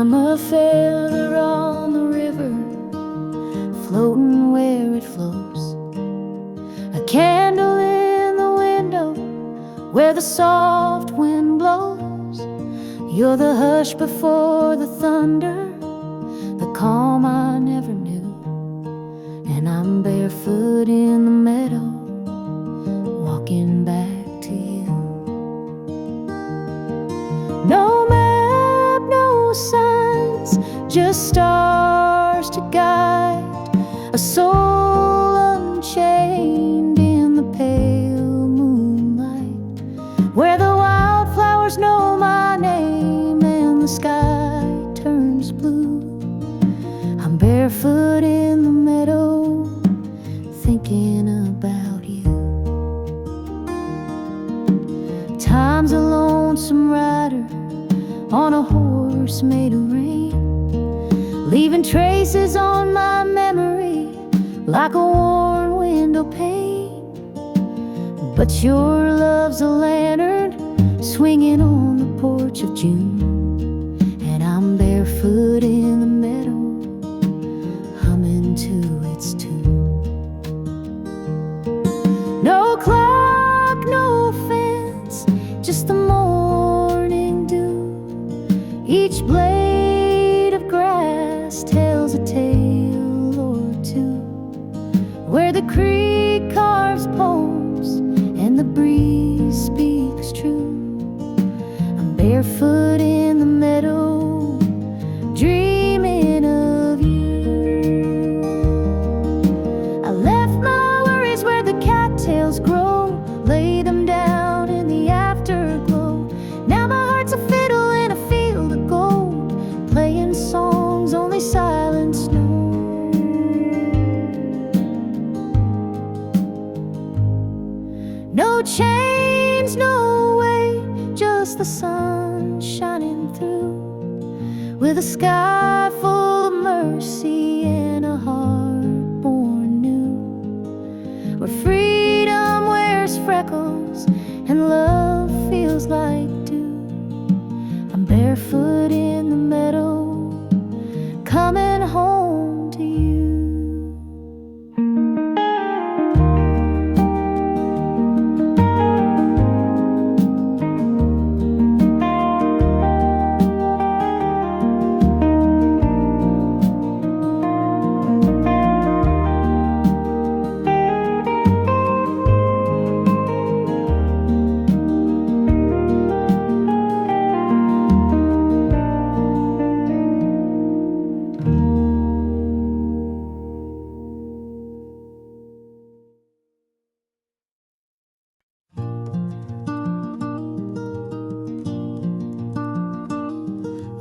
I'm a feather on the river, floating where it flows, a candle in the window where the soft wind blows. You're the hush before the thunder, the calm I never knew. And I'm barefoot in the meadow, walking back to you. No map, no signs, just stars to guide a soul unchained in the pale moonlight, where the wildflowers know my name and the sky turns blue. I'm barefoot in the meadow, thinking about you. Time's a lonesome rider on a horse made of rain, leaving traces on my memory like a worn window pane. But your love's a lantern swinging on the porch of June, and I'm barefoot in the meadow, humming to its tune. No clock, no fence, just the morning dew. Each blade of grass tells a tale or two, where the creek carves poems and the breeze speaks true. I'm barefoot in the meadow, dreaming of you. I left my worries where the cattails grow, lay them down in the afterglow. Now my heart's a fiddle in a field of gold, playing songs only silence knows. No chains, no way, just the sun shining through, with a sky full of mercy and a heart born new, where freedom wears freckles and love feels like dew. I'm barefoot in the meadow, coming home to you.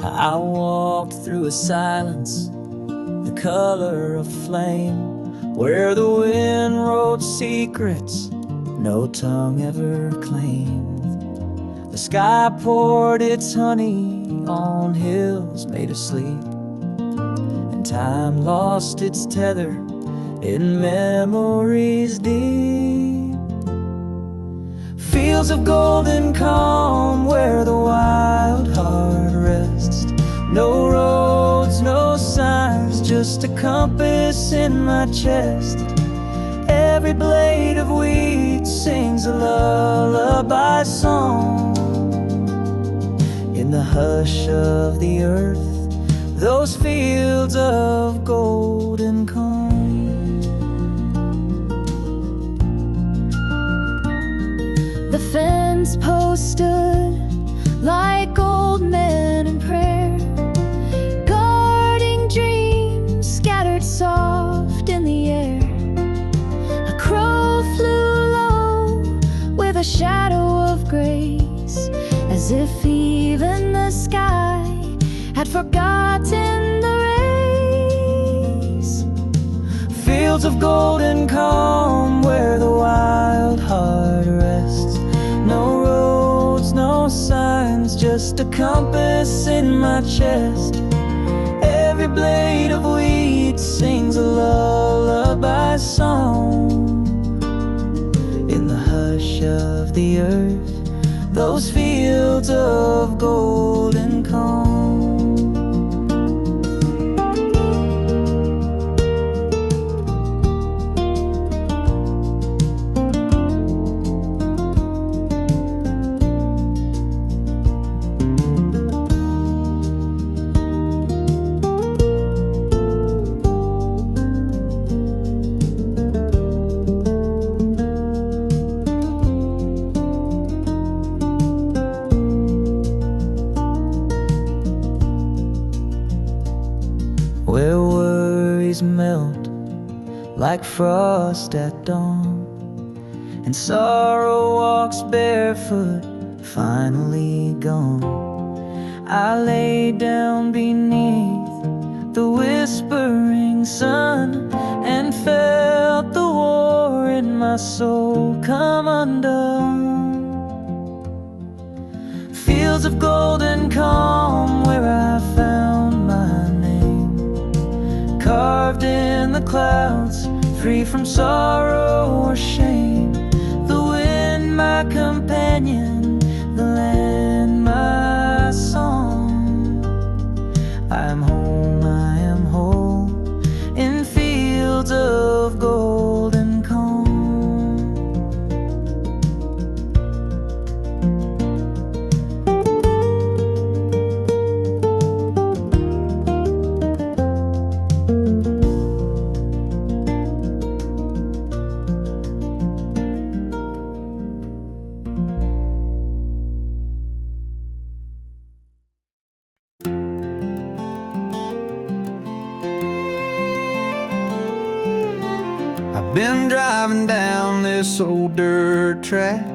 I walked through a silence, the color of flame, where the wind wrote secrets no tongue ever claimed. The sky poured its honey on hills made of sleep, and time lost its tether in memories deep. Fields of golden calm where the wild heart rests. No roads, no signs, just a compass in my chest. Every blade of wheat sings a lullaby song. In the hush of the earth, those fields of golden calm. The fence post stood like old men in prayer, guarding dreams scattered soft in the air. A crow flew low with a shadow of grace, as if even the sky had forgotten the race. Fields of golden calm where the wild heart rests. No roads, no signs, just a compass in my chest. Every blade of wheat sings a lullaby song. In the hush of the earth, those fields of golden calm. like frost at dawn. And sorrow walks barefoot, finally gone. I lay down beneath the whispering sun and felt the war in my soul come undone. Fields of golden calm where I found my name, carved in the clouds, free from sorrow or shame. The wind my companion, the land my song. I am home, I am whole, in fields of golden calm. I've been driving down this old dirt track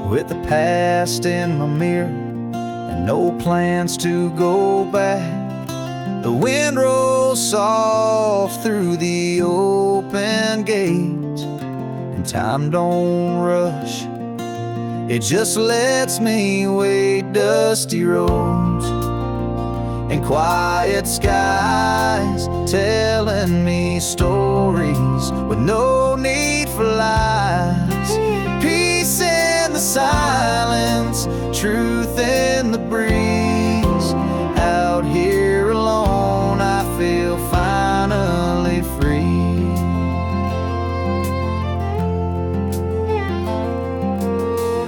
with the past in my mirror and no plans to go back. The wind rolls soft through the open gate, and time don't rush, it just lets me wait. Dusty roads and quiet skies telling me stories with no need for lies. Peace in the silence, truth in the breeze. Out here alone, I feel finally free.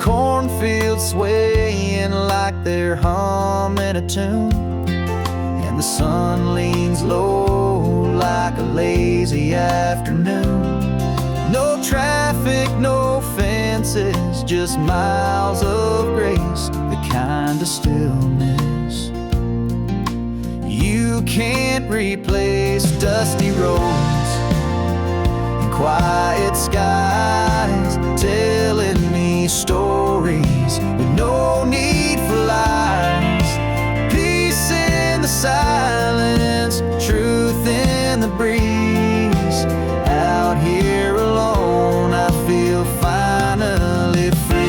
Cornfields swaying like they're humming a tune, and the sun leans low like a lazy afternoon. No traffic, no fences, just miles of grace, the kind of stillness you can't replace. Dusty roads and quiet skies telling me stories with no need for lies. Peace in the silence, truth in the breeze. Out here alone, I feel finally free.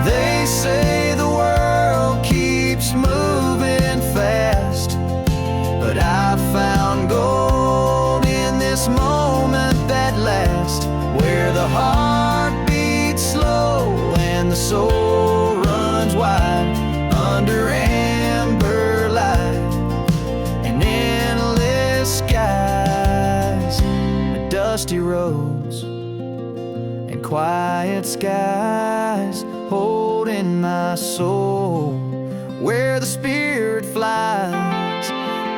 They say the world keeps moving fast, but I found gold in this moment that lasts, where the heart beats slow and the soul runs wide under amber light and endless skies. Dusty roads and quiet skies holding my soul where the spirit flies.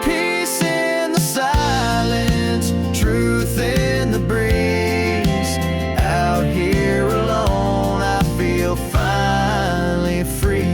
Peace in the silence, truth in the breeze. Out here alone, I feel finally free.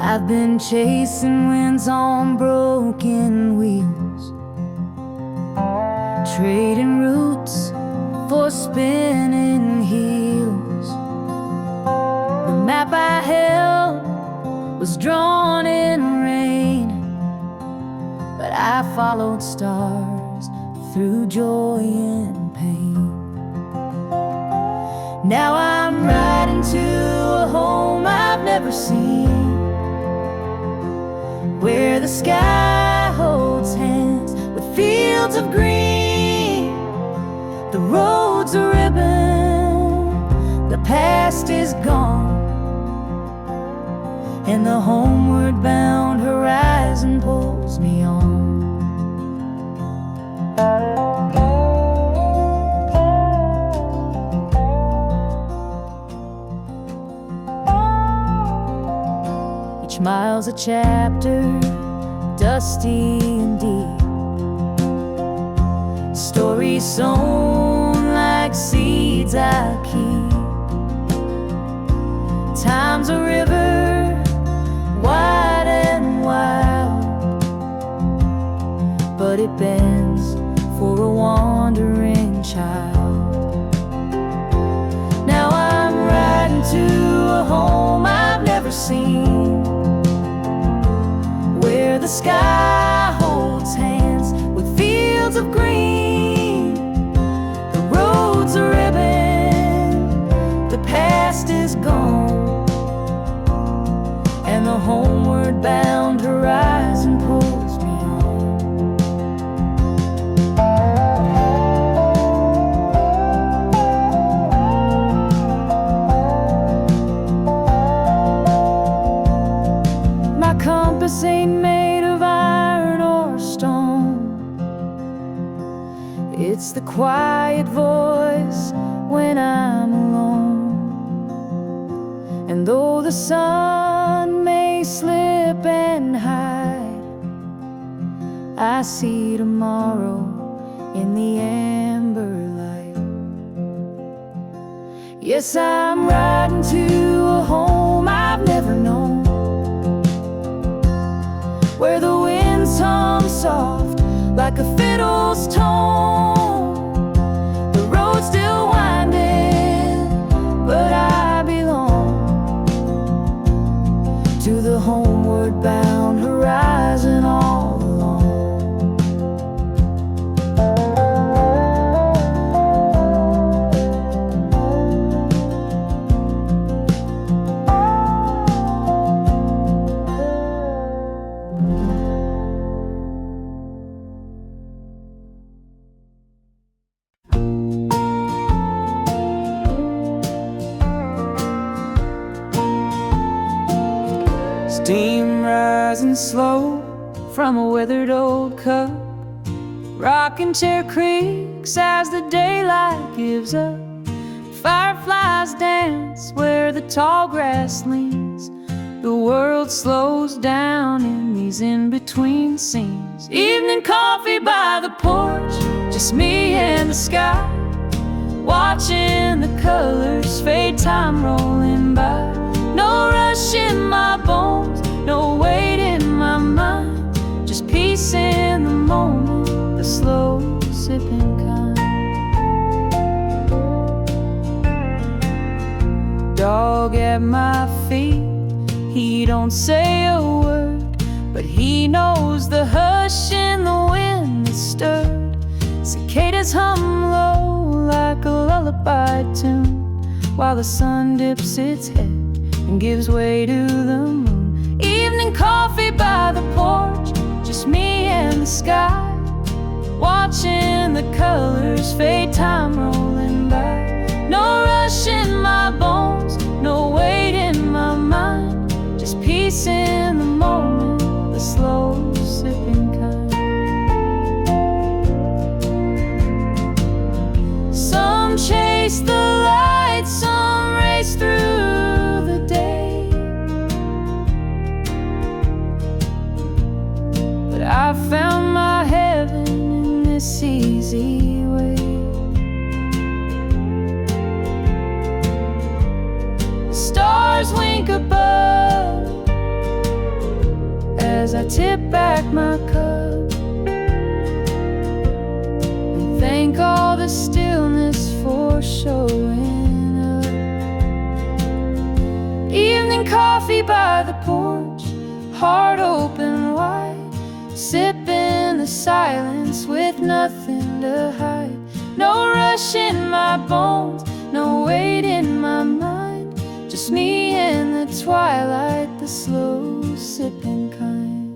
I've been chasing winds on broken wheels, trading roots for spinning heels. The map I held was drawn in rain, but I followed stars through joy and pain. Now I'm riding to a home I've never seen, where the sky holds hands with fields of green. The road's a ribbon, the past is gone, and the homeward bound horizon pulls me on. Each mile's a chapter, dusty and deep, stories sown like seeds I keep. Time's a river, wide and wild, but it bends for a wandering child. Now I'm riding to a home I've never seen, where the sky holds hands with fields of green. The road's a ribbon, the past is gone, and the homeward bound horizon pulls me on. My compass ain't made of iron or stone. It's the quiet voice when I'm alone. And though the sun may slip and hide, I see tomorrow in the amber light. Yes, I'm riding to a home I've never known, where the winds hum soft like a fiddle's tone. The road's still winding, but I belong to the homeward bound horizon all along. Steam rising slow from a withered old cup, rocking chair creaks as the daylight gives up. Fireflies dance where the tall grass leans. The world slows down in these in-between scenes. Evening coffee by the porch, just me and the sky, watching the colors fade, time rolling by. No rush in my bones, no weight in my mind, just peace in the moment, the slow sipping kind. Dog at my feet, he don't say a word, but he knows the hush in the wind that stirred. Cicadas hum low like a lullaby tune, while the sun dips its head and gives way to the moon. Evening coffee by the porch, just me and the sky, watching the colors fade, time rolling by. No rush in my bones, no weight in my mind, just peace in the moment, the slow sipping kind. Some chase the light, some race through the day, but I found my heaven in this easy way. The stars wink above as I tip back my cup and thank all the stillness for showing up. Evening coffee by the porch, heart open wide, sipping the silence with nothing to hide. No rush in my bones, no weight in my mind, just me and the twilight, the slow sipping kind.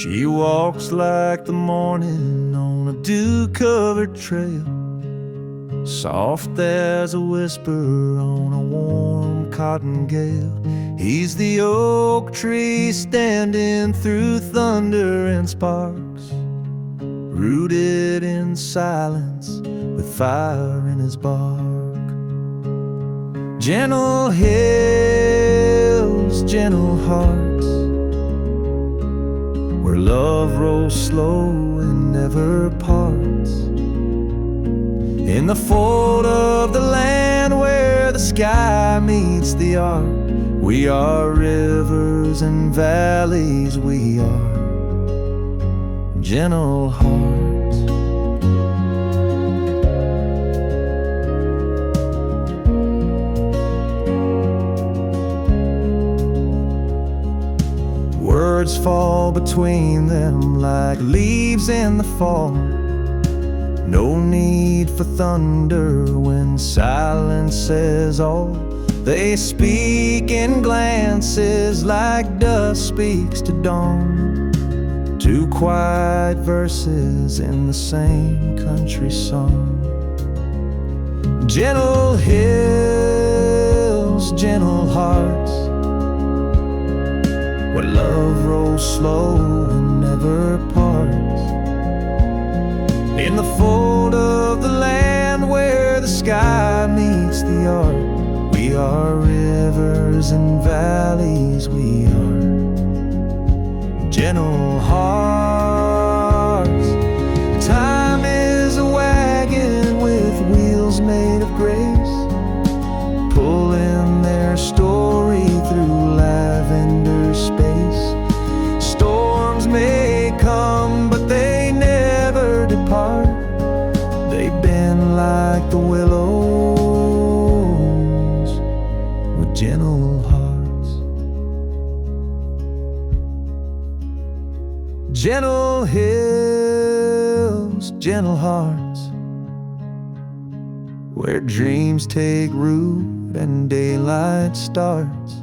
She walks like the morning on a dew-covered trail, soft as a whisper on a warm cotton gale. He's the oak tree standing through thunder and sparks, rooted in silence with fire in his bark. Gentle hills, gentle hearts, where love rolls slow and never parts. In the fold of the land where the sky meets the arc, we are rivers and valleys, we are gentle hearts. Words fall between them like leaves in the fall. No need for thunder when silence says all. They speak in glances like dusk speaks to dawn. Two quiet verses in the same country song. Gentle hills, gentle hearts, where love rolls slow and never parts. In the fold of the land where the sky meets the arc, we are rivers and valleys, we are gentle hearts. Time is a wagon with wheels made of grace, pulling their story through lavender space. Storms may come, but they never depart. They bend like the willows with gentle hearts. Gentle hills, gentle hearts, where dreams take root and daylight starts.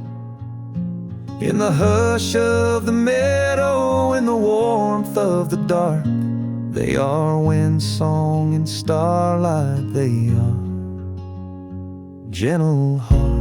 In the hush of the meadow, in the warmth of the dark, they are wind song and starlight, they are gentle hearts.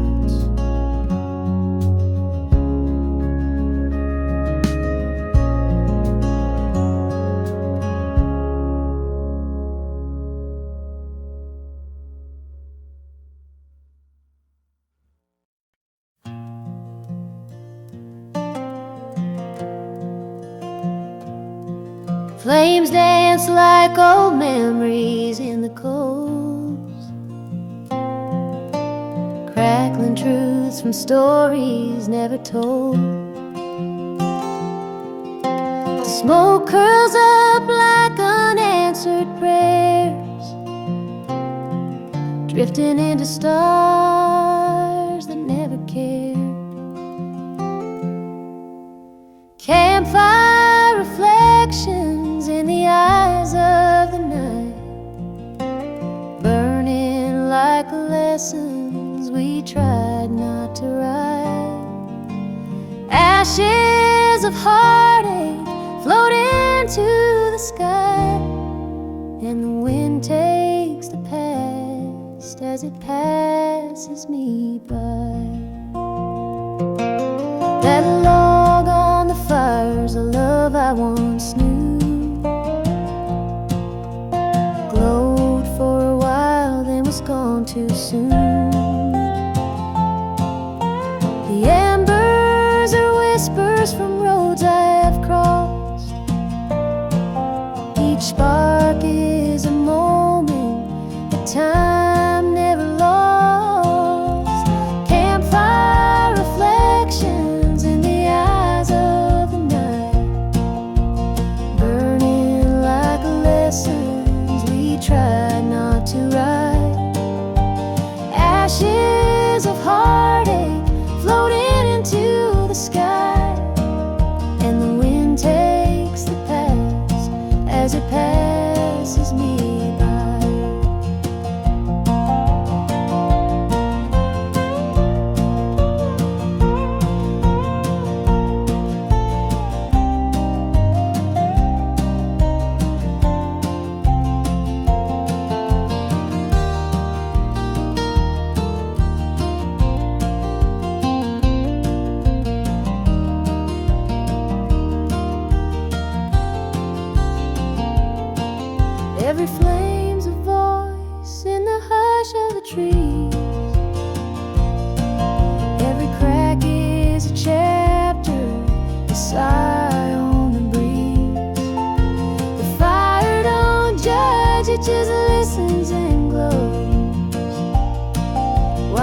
Flames dance like old memories in the coals, crackling truths from stories never told. The smoke curls up like unanswered prayers, drifting into stars that never cared. Campfire reflections in the eyes of the night, burning like lessons we tried not to write. Ashes of heartache float into the sky, and the wind takes the past as it passes me by. That log on the fire's a love I once knew, glowed for a while, then was gone too soon. The embers are whispers from roads I have crossed. Each spark is a moment that time never lost. Campfire reflections in the eyes of the night, burning like lessons we tried not to write. Ashes of heartache floating into the sky, and the wind takes the past as it passes me by.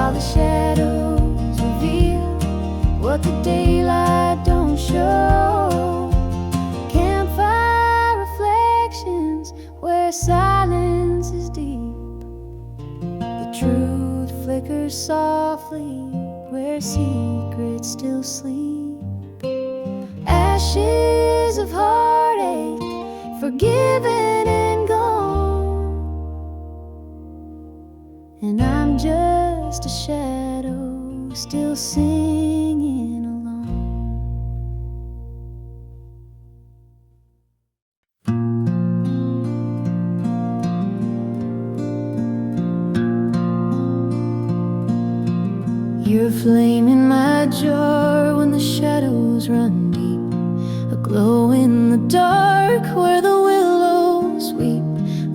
while the shadows reveal what the daylight don't show. Campfire reflections where silence is deep. The truth flickers softly where secrets still sleep. Ashes of heartache, forgiven and gone, and I'm just a shadow still singing along. You're a flame in my jar when the shadows run deep, a glow in the dark where the willows weep,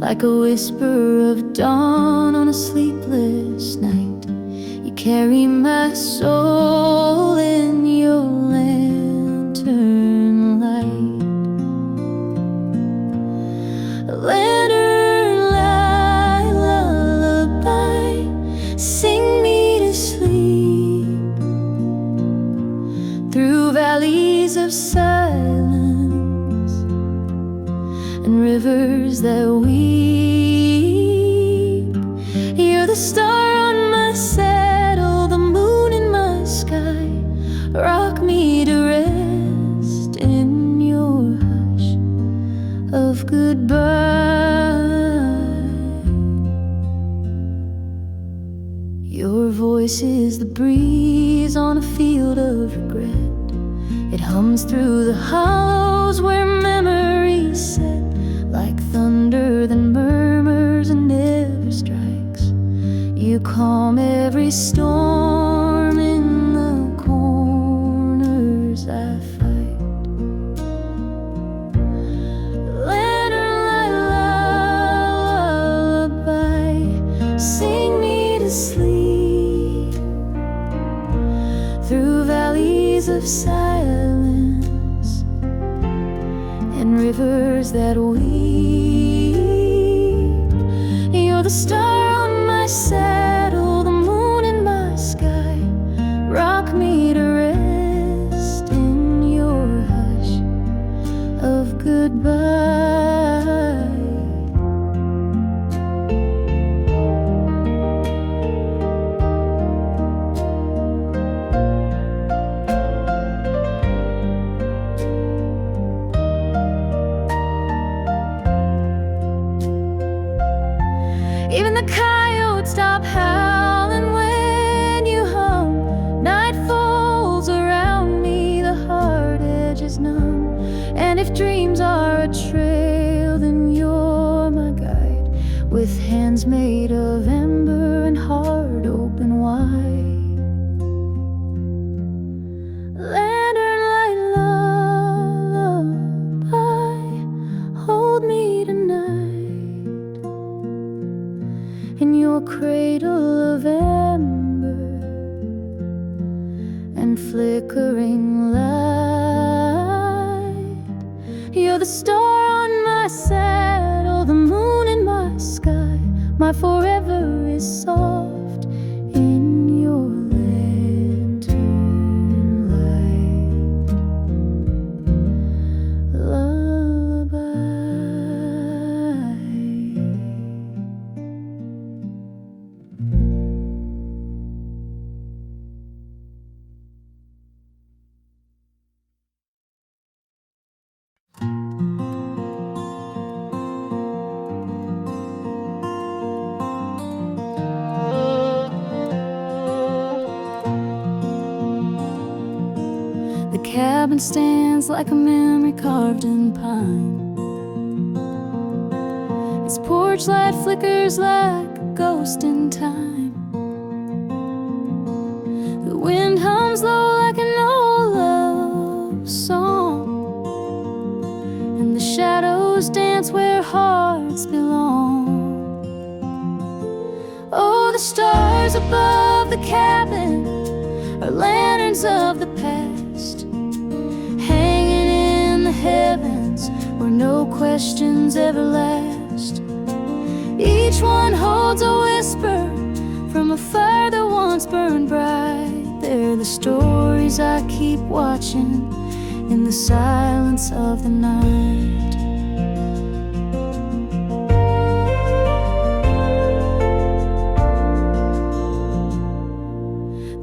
like a whisper of dawn on a sleepless night. You carry my soul in your lantern light. A lantern light lullaby, sing me to sleep through valleys of silence and rivers that weep. You're the star on my saddle, the moon in my sky. Rock me to rest in your hush of goodbye. Your voice is the breeze on a field of regret. It hums through the hollows where memories set, like thunder that murmurs and never strikes. You calm every storm in the corners I fight. Lantern light lullaby, sing me to sleep through valleys of silence and rivers that weep. You're the star on my saddle, the moon in my sky. Rock me to rest in your hush of goodbye. Even the coyotes stop howling when you hum. Night falls around me, the hard edge is numb. And if dreams are a trail, then you're my guide, with hands made of ember and heart open wide. Lantern light lullaby, hold me tonight in your cradle of ember and flickering light. You're the star on my saddle, the moon in my sky. My forever is soft in your lantern light lullaby. The cabin stands like a memory carved in pine. Its porch light flickers like a ghost in time. The wind hums low like an old love song, and the shadows dance where hearts belong. Oh, the stars above the cabin are lanterns of the past, hanging in the heavens where no questions ever last. Each one holds a whisper from a fire that once burned bright. They're the stories I keep watching in the silence of the night.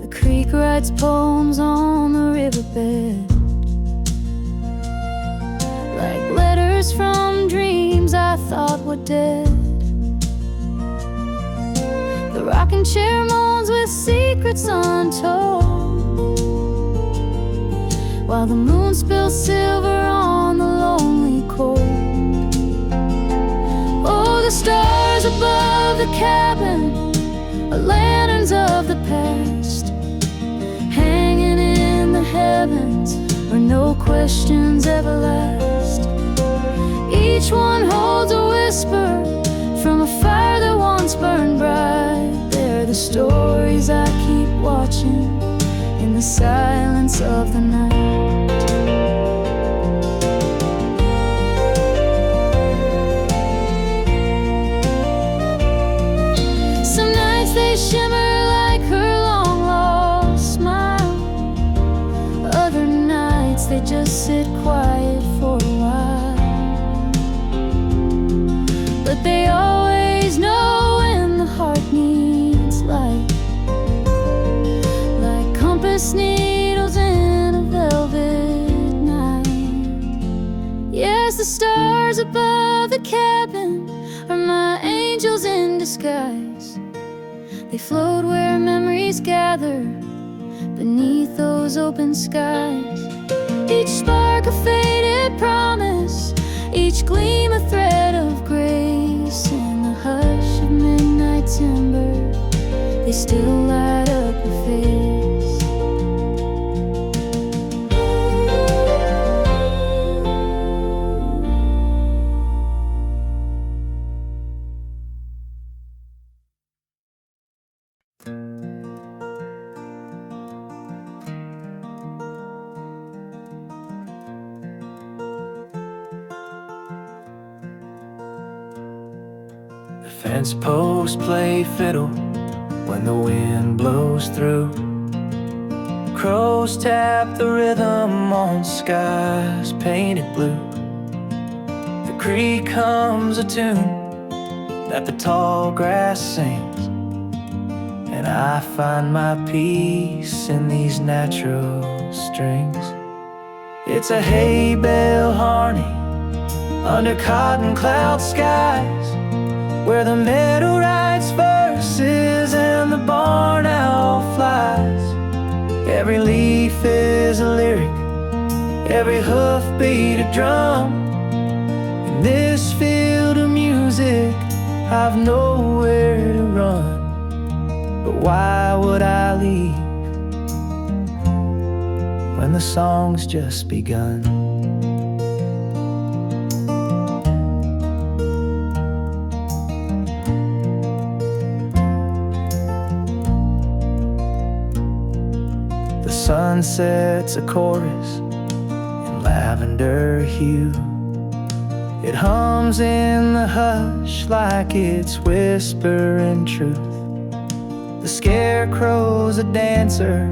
The creek writes poems on the riverbed, like letters from dreams I thought were dead. The rocking chair moans with secrets untold, while the moon spills silver on the lonely cold. Oh, the stars above the cabin are lanterns of the past, hanging in the heavens where no questions ever last. Each one holds a whisper from a fire that once burned bright. They're the stories I keep watching in the silence of the night. Some nights they shimmer like her long lost smile. Other nights they just sit quiet for a while. But they always know when the heart needs light, like compass needles in a velvet night. Yes, the stars above the cabin are my angels in disguise. They float where memories gather beneath those open skies. Each spark a faded promise, each gleam a thread of grace. In the hush of midnight timber, they still light up her face. The fence posts play fiddle when the wind blows through. Crows tap the rhythm on skies painted blue. The creek hums a tune that the tall grass sings, and I find my peace in these natural strings. It's a hay bale harmony under cotton cloud skies, where the meadow writes verses and the barn owl flies. Every leaf is a lyric, every hoofbeat a drum. In this field of music, I've nowhere to run. But why would I leave when the song's just begun? The sunset's a chorus in lavender hue. It hums in the hush like it's whispering truth. The scarecrow's a dancer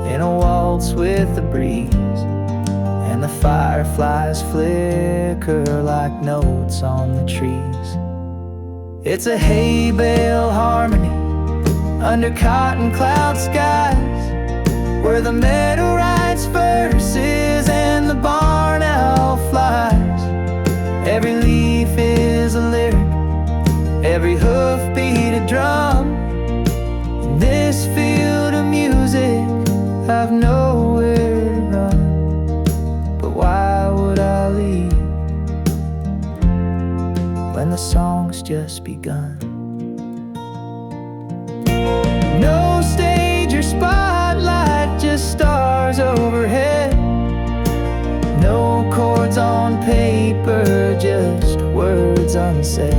in a waltz with the breeze, and the fireflies flicker like notes on the trees. It's a hay bale harmony under cotton cloud skies, where the meadow writes verses and the barn owl flies. Every leaf is a lyric, every hoofbeat a drum. In this field of music, I've nowhere to run. But why would I leave when the song's just begun? No stage or spotlight, just stars overhead. No chords on paper, just words unsaid.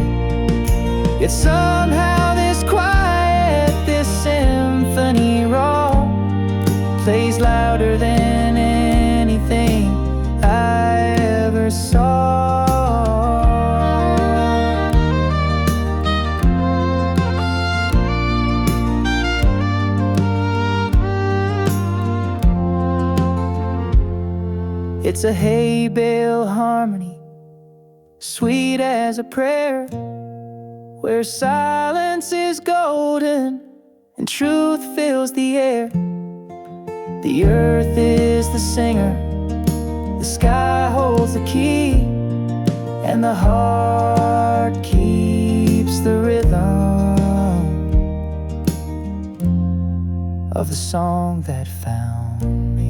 Yet somehow this quiet, this symphony raw, plays louder than anything I ever saw. It's a hay bale harmony, sweet as a prayer, where silence is golden and truth fills the air. The earth is the singer, the sky holds the key, and the heart keeps the rhythm of the song that found me.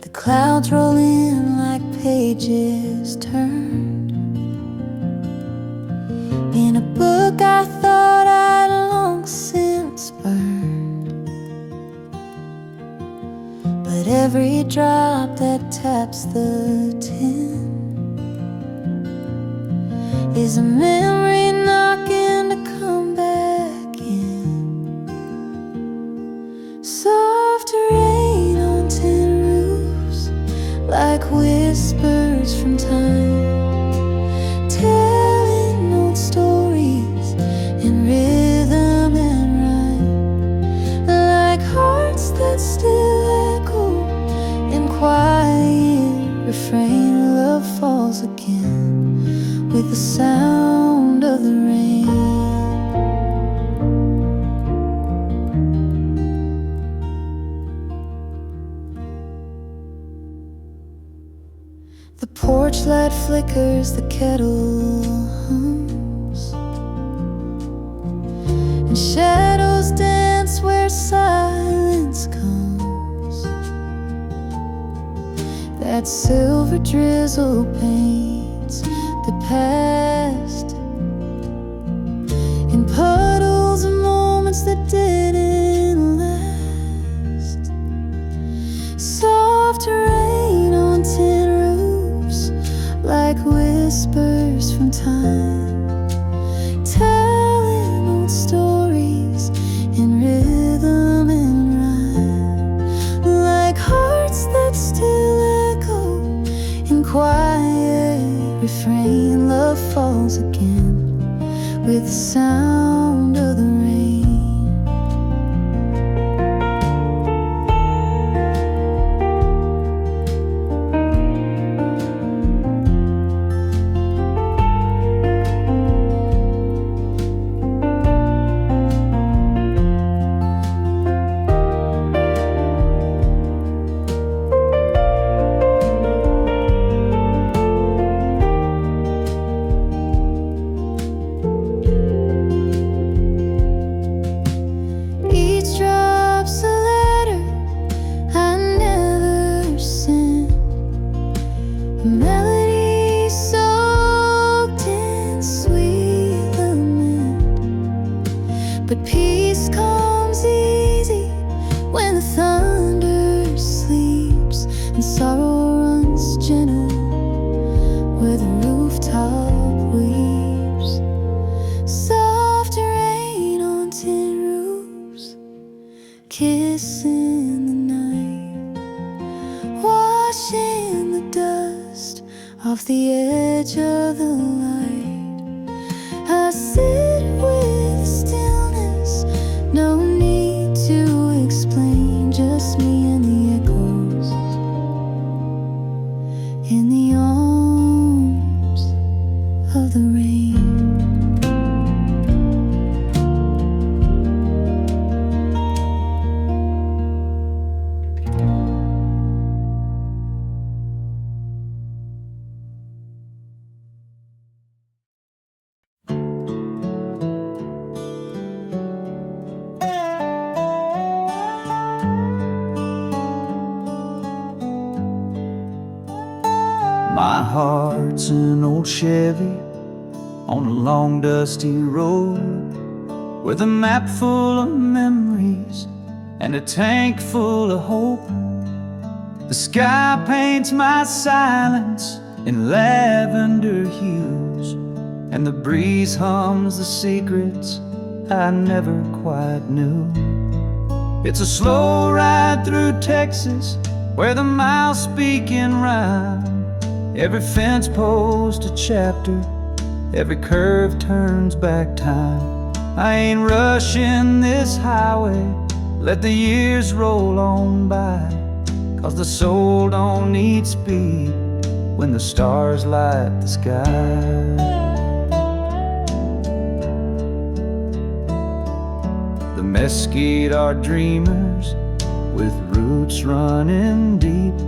The clouds roll in like pages turned in a book I thought I'd long since burned. But every drop that taps the tin is a memory knocking to come back in. Soft rain on tin roofs, like whispers from time, telling old stories in rhythm and rhyme, like hearts that still echo in quiet refrain. Love falls again with the sound of the rain. The porch light flickers, the kettle hums, and shadows dance where silence comes. That silver drizzle paints the past in puddles of moments that didn't last. Soft rain on tin roofs, like whispers from time, telling old stories in rhythm and rhyme, like hearts that still echo in quiet refrain. Love falls again with the sound of the rain. Melody soaked in sweet lament, but peace comes easy when the thunder sleeps and sorrow runs gentle where the rooftop weeps. Soft rain on tin roofs, kissing the night, washing the dust off the edge of the light. I sit with stillness, no need to explain, just me and the echoes in the arms of the rain. My heart's an old Chevy on a long dusty road, with a map full of memories and a tank full of hope. The sky paints my silence in lavender hues, and the breeze hums the secrets I never quite knew. It's a slow ride through Texas, where the miles speak in rhyme. Every fence post a chapter, every curve turns back time. I ain't rushing this highway, let the years roll on by, 'cause the soul don't need speed when the stars light the sky. The mesquite are dreamers with roots running deep,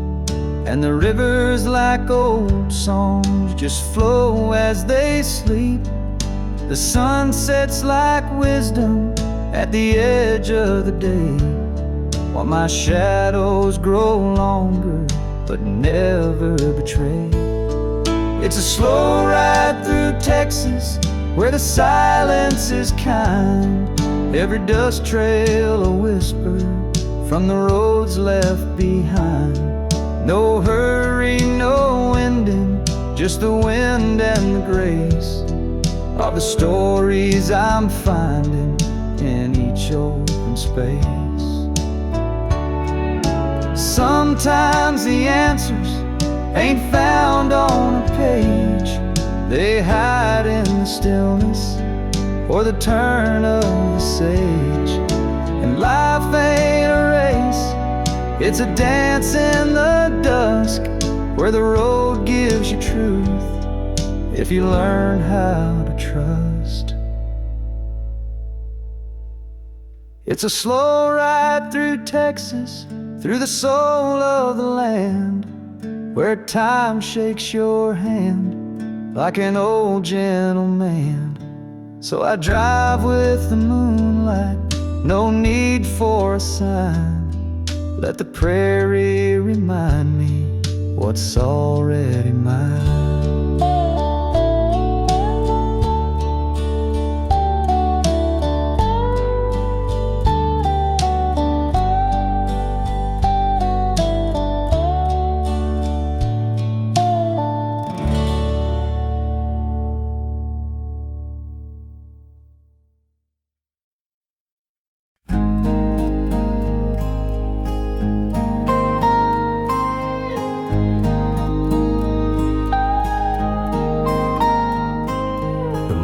and the rivers like old songs just flow as they sleep. The sun sets like wisdom at the edge of the day, while my shadows grow longer but never betray. It's a slow ride through Texas, where the silence is kind. Every dust trail a whisper from the roads left behind. No hurry, no ending, just the wind and the grace of the stories I'm finding in each open space. Sometimes the answers ain't found on a page, they hide in the stillness or the turn of the sage. And life ain't a race, it's a dance in the dusk, where the road gives you truth if you learn how to trust. It's a slow ride through Texas, through the soul of the land, where time shakes your hand like an old gentleman. So I drive with the moonlight, no need for a sign. Let the prairie remind me what's already mine.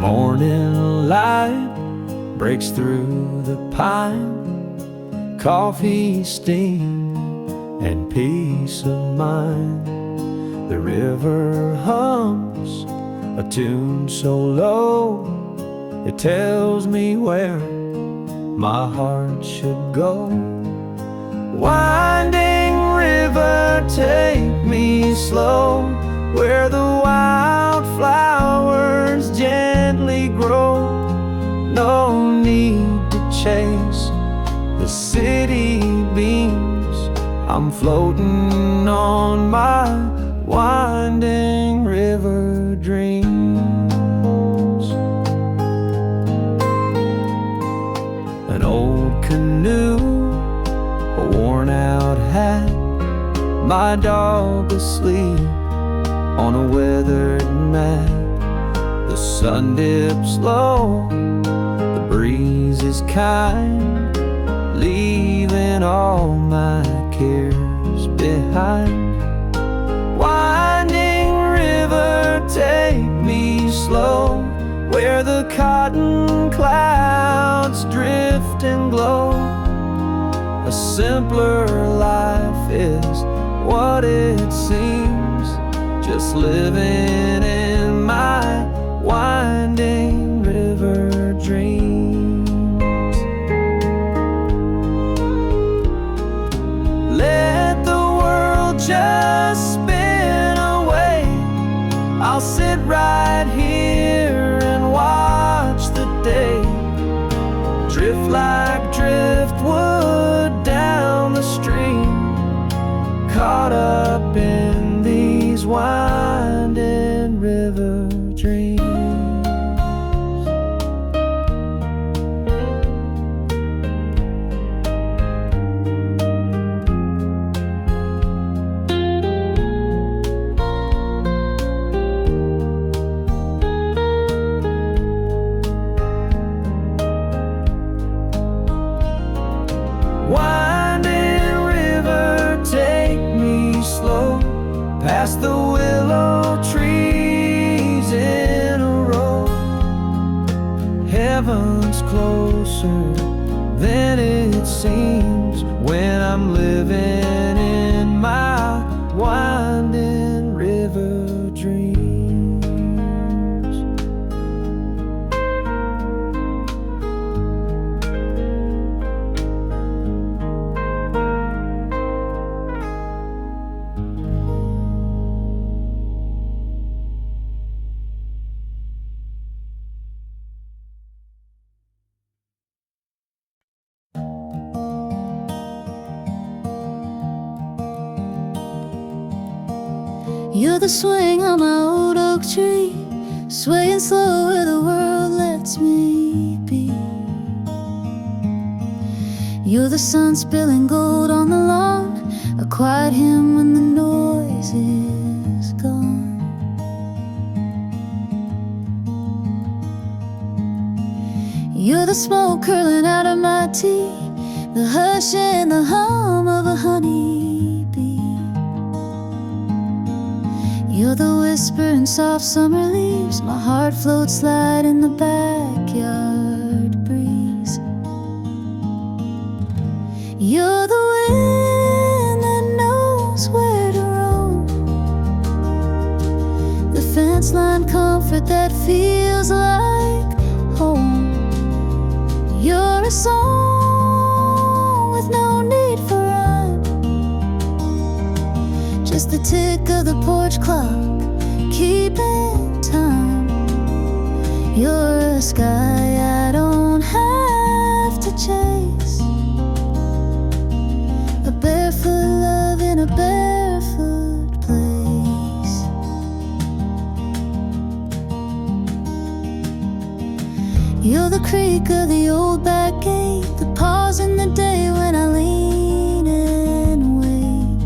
Morning light breaks through the pine, coffee steam and peace of mind. The river hums a tune so low, it tells me where my heart should go. Winding river, take me slow, where the wildflowers gently grow. No need to chase the city beams, I'm floating on my winding river dreams. An old canoe, a worn out hat, my dog asleep on a weathered mat. The sun dips low, the breeze is kind, leaving all my cares behind. Winding river, take me slow, where the cotton clouds drift and glow. A simpler life is what it seems, just living in my winding river dreams. Let the world just spin away, I'll sit right here and watch the day drift like driftwood down the stream, caught up in these winding river dreams. closer than it seems when I'm living in my winding river dreams. You're the swing on my old oak tree, swaying slow where the world lets me be. You're the sun spilling gold on the lawn, a quiet hymn when the noise is gone. You're the smoke curling out of my tea, the hush and the hum of a honeybee. You're the whisper in soft summer leaves, my heart floats light in the backyard breeze. You're the wind that knows where to roam, the fence line comfort that feels like home. You're a song with no need for rhyme, just the tick of the porch clock keeping time. You're a sky I don't have to chase, a barefoot love in a barefoot place. You're the creak of the old back gate, the pause in the day when I lean and wait.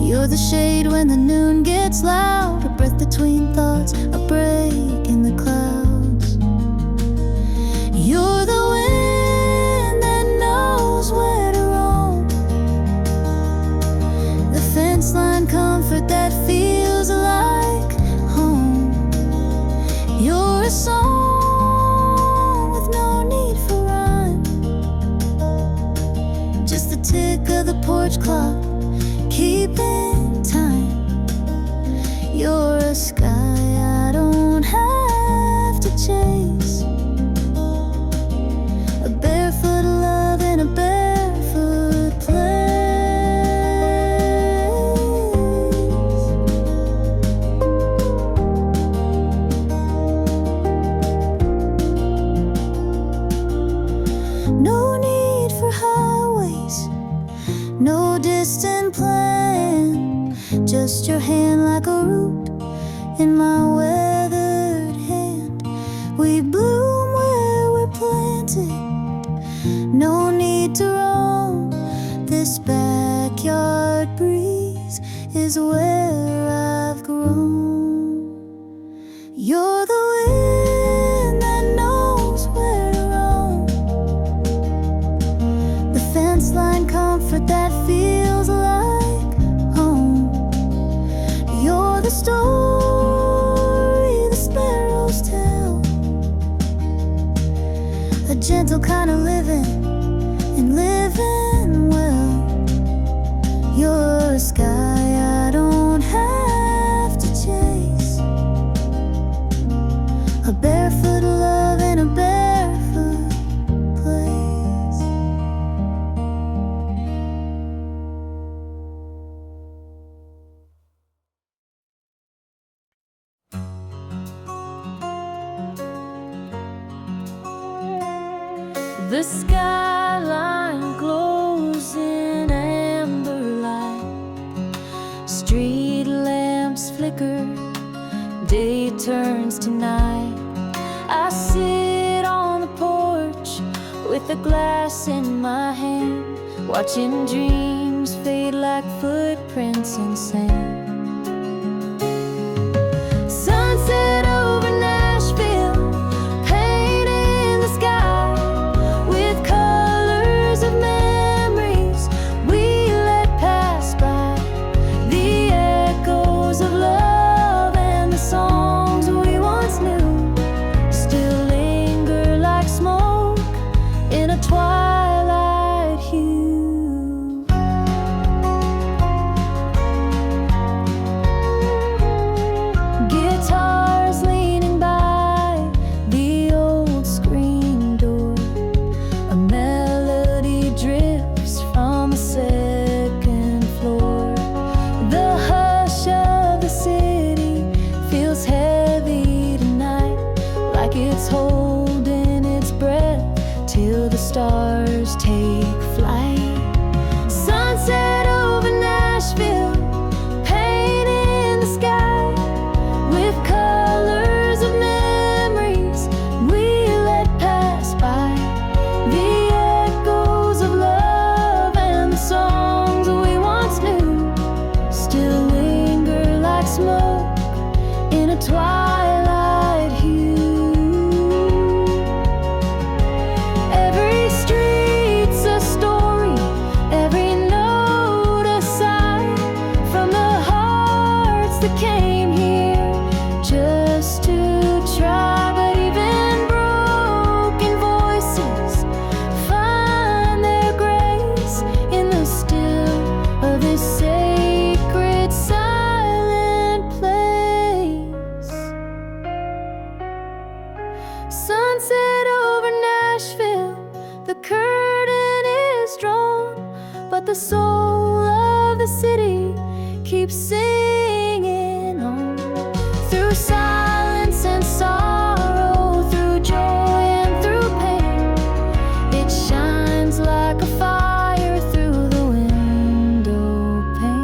You're the shade when the noon gets loud, a breath between thoughts, a break in the clouds. You're the wind that knows where to roam, the fence line comfort that feels like home. You're a song with no need for rhyme, just the tick of the porch clock keeping time. You're a sky I don't have to chase, a barefoot love in a barefoot place. No need for highways, no distant plan, just your hand like a root in my weathered hand. We bloom where we're planted, no need to roam. This backyard breeze is where I've grown. You're the wind that knows where to roam, the fence line comfort that feels like home. You're the story the sparrows tell, a gentle kind of living and living well. You're a sky I don't have to chase, a barefoot love in a barefoot place. The skyline glows in amber light, street lamps flicker, day turns to night. I sit on the porch with a glass in my hand, watching dreams fade like footprints in sand. Sunset over Nashville, painting the sky with colors of memories we let pass by. The echoes of love and the songs we once knew still linger soul of the city keeps singing on. Through silence and sorrow, through joy and through pain, it shines like a fire through the window pane.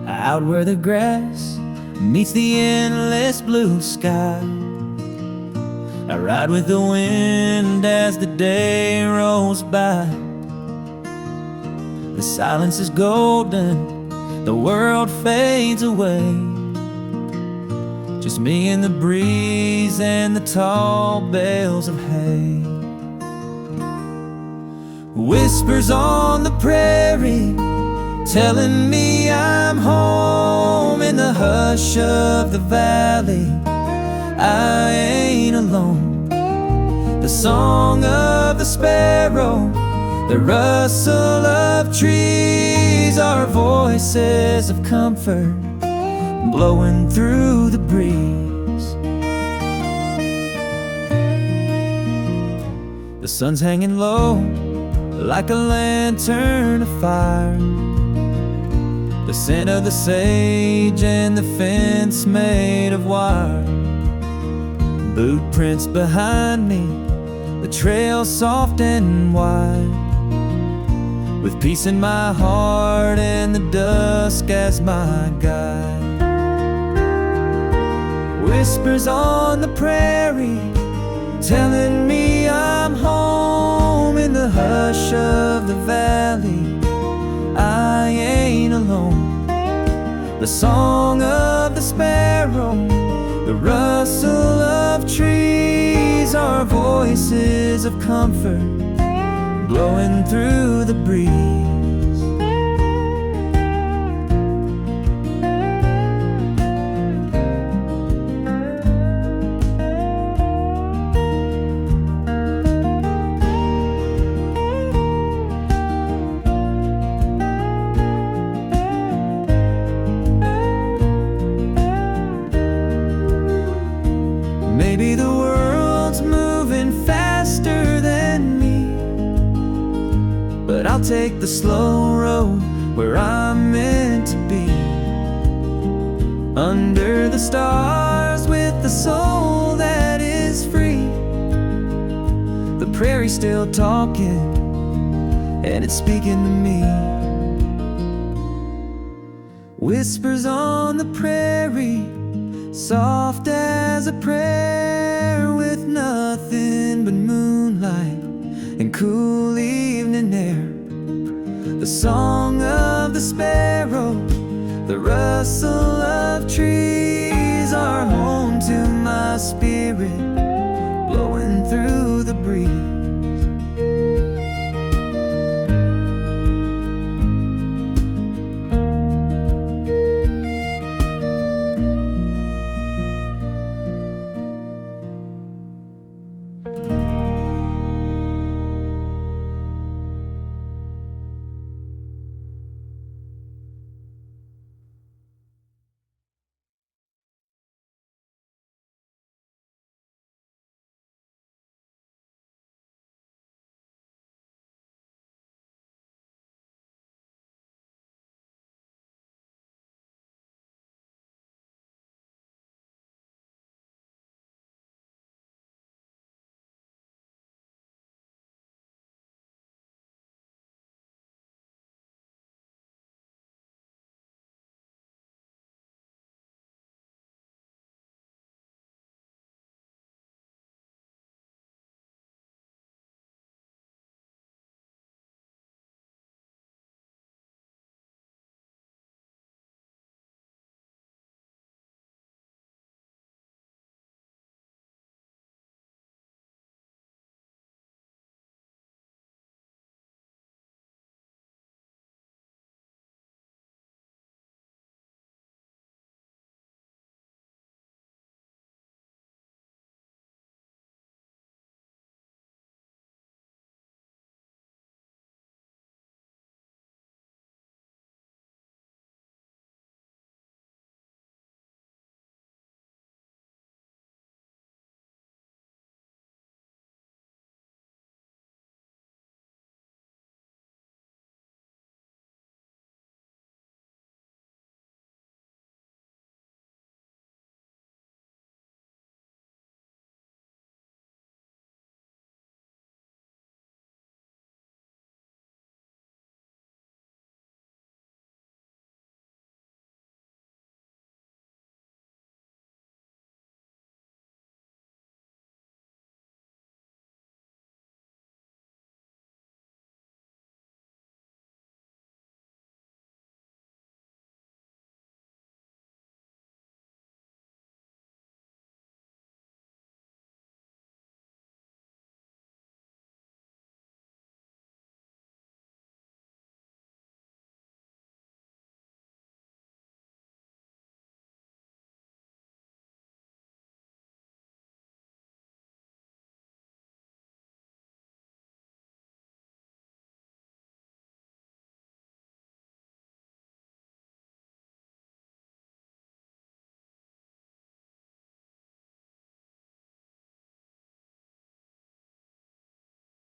Out where the grass meets the endless blue sky, I ride with the wind as the day rolls by. The silence is golden, the world fades away. Just me and the breeze and the tall bales of hay. Whispers on the prairie telling me I'm home. In the hush of the valley, I ain't alone. The song of the sparrow, the rustle of trees are voices of comfort blowing through the breeze. The sun's hanging low like a lantern of fire. The scent of the sage and the fence made of wire. Boot prints behind me, the trail soft and wide, with peace in my heart and the dusk as my guide. Whispers on the prairie telling me I'm home. In the hush of the valley, I ain't alone. The song of the sparrow, the rustle of trees are voices of comfort blowing through the breeze. Maybe the world's moving faster than me, but I'll take the slow road where I'm meant to be. Under the stars with the soul that is free. The prairie's still talking and it's speaking to me. Whispers on the prairie, soft as a prayer, with nothing but moonlight and cool evening air. The song of the sparrow, the rustle of trees are home to my spirit